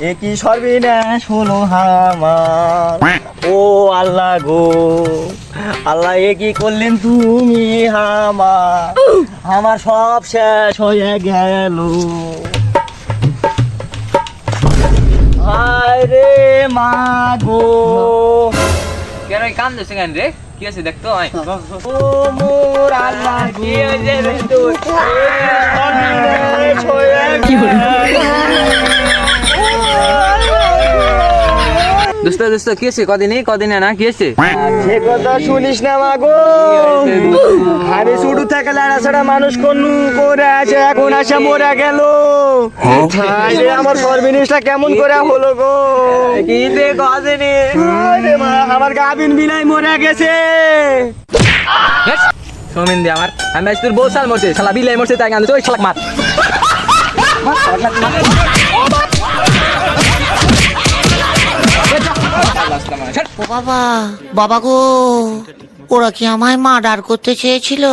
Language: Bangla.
একই সর্বনাশ হলো আমার, ও আল্লাহ গো আল্লাহ, এ কি করলেন তুমি আমার সব শেষ হয়ে গেল। হায় রে মা গো, কেন কাম দিচ্ছে কেন রে? কি আছে দেখতো? ও মোর আল্লাহ কি হয়েছে রে তোর? সর্বনাশ হয়ে গেল। দোস্ত দোস্ত কি আছে? কদিনে না কি আছে? সে কথা শুনিস না মাগো, আমি শুরু থেকে লাড়াছাড়া মানুষ কোন করে আছে, এখন আসে মরে গেল। আরে আমার সর্বনিশটা কেমন করে হলো গো? কি রে কদিনে? আরে মা, আমার গাবিন বিলাই মরে গেছে। সৌমিন দে আমার, আমি আজ তোর বউ সাল মরছে, শালা বিলাই মরছে, তাই গান ওই শালাক মার। ও বাবা, বাবা গো, ওরা কি আমায় মার্ডার করতে চেয়েছিল?